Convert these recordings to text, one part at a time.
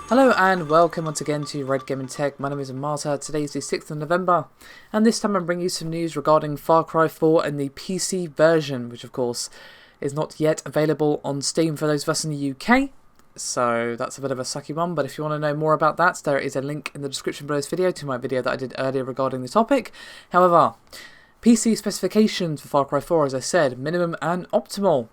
Hello and welcome once again to Red Gaming Tech. My name is Marta. Today is the 6th of November and this time I'm bringing you some news regarding Far Cry 4 and the PC version, which of course is not yet available on Steam for those of us in the UK. So that's a bit of a sucky one, but if you want to know more about that, there is a link in the description below this video to my video that I did earlier regarding the topic. However, PC specifications for Far Cry 4, as I said, minimum and optimal.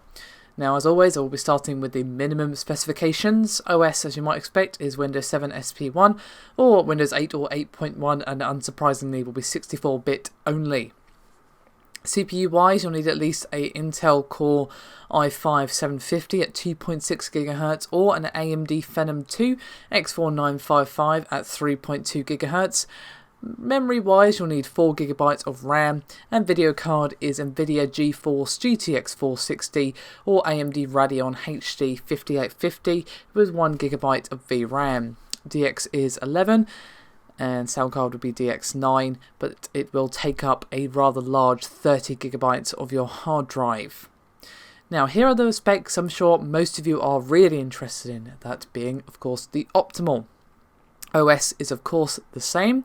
Now, as always, I will be starting with the minimum specifications. OS, as you might expect, is Windows 7 SP1 or Windows 8 or 8.1, and unsurprisingly will be 64-bit only. CPU-wise, you'll need at least a Intel Core i5-750 at 2.6 GHz or an AMD Phenom 2 X4955 at 3.2 GHz. Memory-wise, you'll need 4GB of RAM, and video card is NVIDIA GeForce GTX 460 or AMD Radeon HD 5850 with 1GB of VRAM. DX is 11, and sound card would be DX9, but it will take up a rather large 30GB of your hard drive. Now, here are the specs I'm sure most of you are really interested in, that being, of course, the optimal. OS is, of course, the same.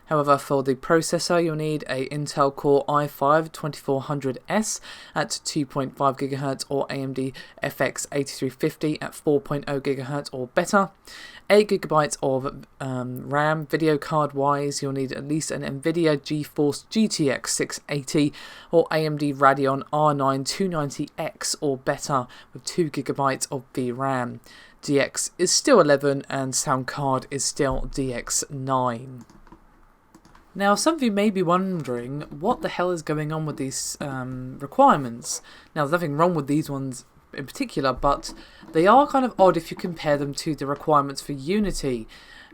However, for the processor, you'll need a Intel Core i5-2400S at 2.5 GHz or AMD FX 8350 at 4.0 GHz or better. 8GB of RAM. Video card wise, you'll need at least an NVIDIA GeForce GTX 680 or AMD Radeon R9 290X or better with 2GB of VRAM. DX is still 11 and sound card is still DX9. Now, some of you may be wondering what the hell is going on with these requirements. Now, there's nothing wrong with these ones in particular, but they are kind of odd if you compare them to the requirements for Unity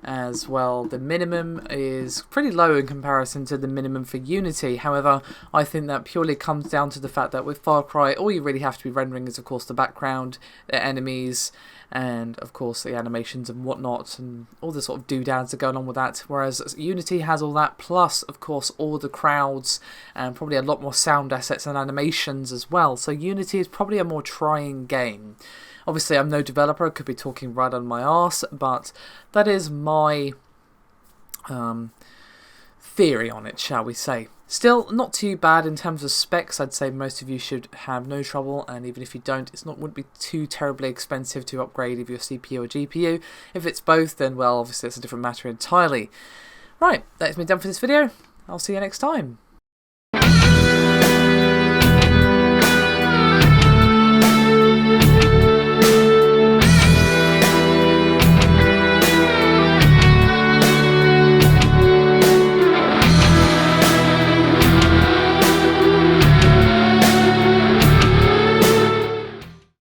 as well. The minimum is pretty low in comparison to the minimum for Unity. However, I think that purely comes down to the fact that with Far Cry, all you really have to be rendering is, of course, the background, the enemies, and of course the animations and whatnot, and all the sort of doodads that are going on with that, whereas Unity has all that, plus of course all the crowds and probably a lot more sound assets and animations as well. So Unity is probably a more trying game. Obviously I'm no developer, I could be talking right on my arse, but that is my theory on it, shall we say. Still, not too bad in terms of specs. I'd say most of you should have no trouble, and even if you don't, wouldn't be too terribly expensive to upgrade if your CPU or GPU. If it's both, then well, obviously it's a different matter entirely. Right, that's me done for this video. I'll see you next time.